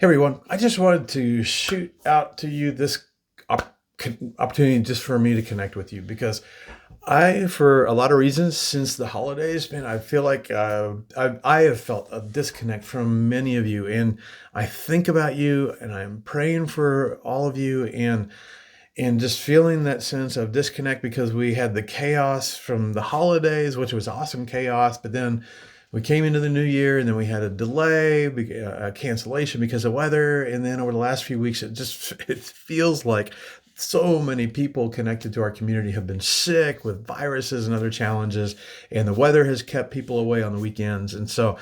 Hey everyone, I just wanted to shoot out to you this opportunity just for me to connect with you because for a lot of reasons, since the holidays, man, I feel like I have felt a disconnect from many of you, and I think about you, and I'm praying for all of you, and just feeling that sense of disconnect because we had the chaos from the holidays, which was awesome chaos, but then we came into the new year and then we had a delay, a cancellation because of weather, and then over the last few weeks, it feels like so many people connected to our community have been sick with viruses and other challenges, and the weather has kept people away on the weekends, and so.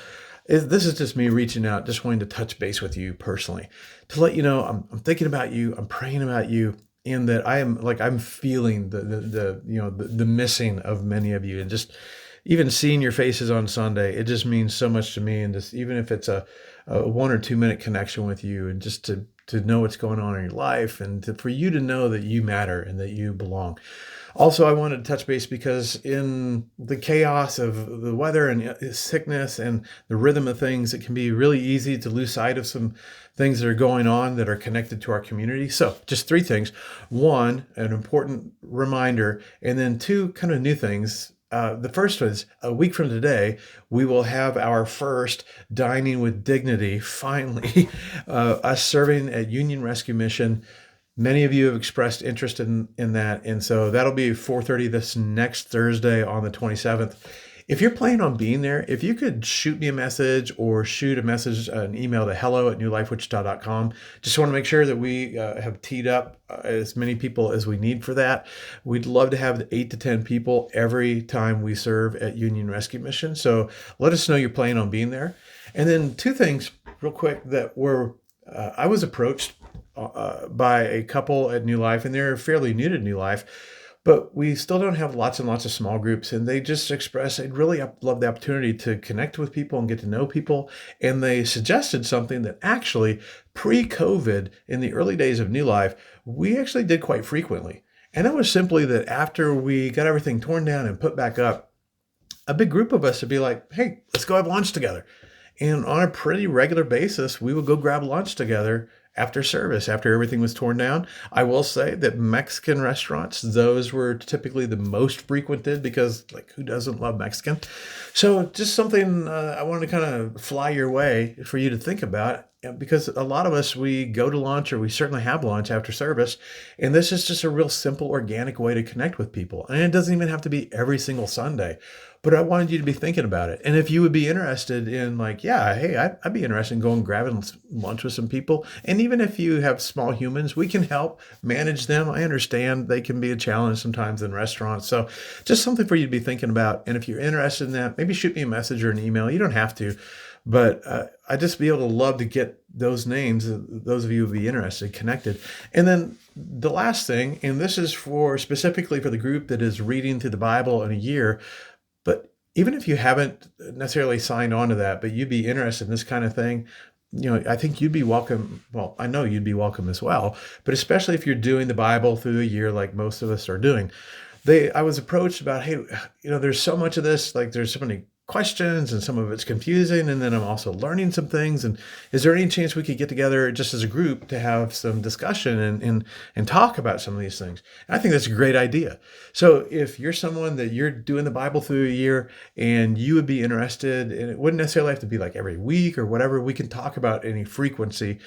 This is just me reaching out, just wanting to touch base with you personally to let you know I'm thinking about you, I'm praying about you, and that I'm feeling the missing of many of you, and just even seeing your faces on Sunday, it just means so much to me. And just even if it's a 1 or 2 minute connection with you, and just to know what's going on in your life, and for you to know that you matter and that you belong. Also, I wanted to touch base because in the chaos of the weather and sickness and the rhythm of things, it can be really easy to lose sight of some things that are going on that are connected to our community. So, just three things. One, an important reminder, and then two, kind of new things. The first was a week from today, we will have our first Dining with Dignity, finally, us serving at Union Rescue Mission. Many of you have expressed interest in that, and so that'll be 4:30 this next Thursday on the 27th. If you're planning on being there, if you could shoot me a message or shoot a message, an email to hello@newlifewichita.com. Just want to make sure that we have teed up as many people as we need for that. We'd love to have 8 to 10 people every time we serve at Union Rescue Mission. So let us know you're planning on being there. And then two things real quick that were, I was approached by a couple at New Life, and they're fairly new to New Life, but we still don't have lots and lots of small groups. And they just expressed they'd really love the opportunity to connect with people and get to know people. And they suggested something that actually, pre-COVID, in the early days of New Life, we actually did quite frequently. And that was simply that after we got everything torn down and put back up, a big group of us would be like, hey, let's go have lunch together. And on a pretty regular basis, we would go grab lunch together after service, after everything was torn down. I will say that Mexican restaurants, those were typically the most frequented because, like, who doesn't love Mexican? So just something I wanted to kind of fly your way for you to think about. Because a lot of us, we go to lunch or we certainly have lunch after service. And this is just a real simple, organic way to connect with people. And it doesn't even have to be every single Sunday. But I wanted you to be thinking about it. And if you would be interested in, like, yeah, hey, I'd be interested in going grabbing lunch with some people. And even if you have small humans, we can help manage them. I understand they can be a challenge sometimes in restaurants. So just something for you to be thinking about. And if you're interested in that, maybe shoot me a message or an email. You don't have to. But I just be able to love to get those names, those of you who would be interested, connected. And then the last thing, and this is for specifically for the group that is reading through the Bible in a year, but even if you haven't necessarily signed on to that, but you'd be interested in this kind of thing, I think you'd be welcome. Well, I know you'd be welcome as well, but especially if you're doing the Bible through a year like most of us are doing. I was approached about, hey, there's so much of this, like there's so many questions and some of it's confusing. And then I'm also learning some things. And is there any chance we could get together just as a group to have some discussion and talk about some of these things? And I think that's a great idea. So if you're someone that you're doing the Bible through a year and you would be interested, and it wouldn't necessarily have to be like every week or whatever, we can talk about any frequency.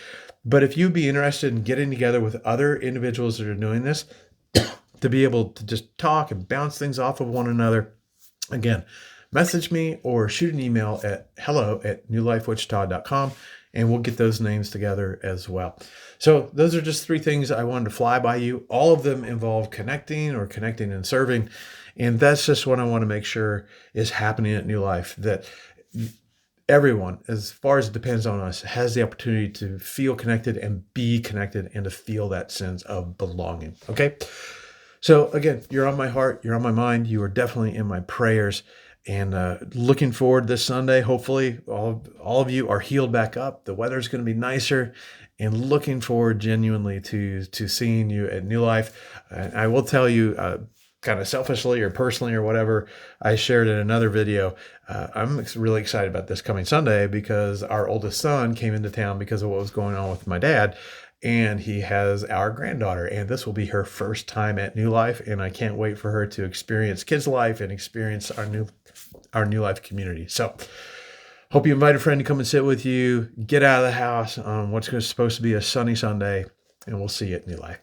But if you'd be interested in getting together with other individuals that are doing this, to be able to just talk and bounce things off of one another, again, message me or shoot an email at hello@newlifewichita.com, and we'll get those names together as well. So those are just three things I wanted to fly by you. All of them involve connecting and serving. And that's just what I want to make sure is happening at New Life, that everyone, as far as it depends on us, has the opportunity to feel connected and be connected and to feel that sense of belonging. Okay? So again, you're on my heart, you're on my mind, you are definitely in my prayers. And looking forward this Sunday, hopefully all of you are healed back up. The weather's going to be nicer, and looking forward genuinely to seeing you at New Life. And I will tell you, kind of selfishly or personally or whatever, I shared in another video. I'm really excited about this coming Sunday because our oldest son came into town because of what was going on with my dad. And he has our granddaughter, and this will be her first time at New Life. And I can't wait for her to experience Kids Life and experience our New Life community. So hope you invite a friend to come and sit with you, get out of the house on what's supposed to be a sunny Sunday, and we'll see you at New Life.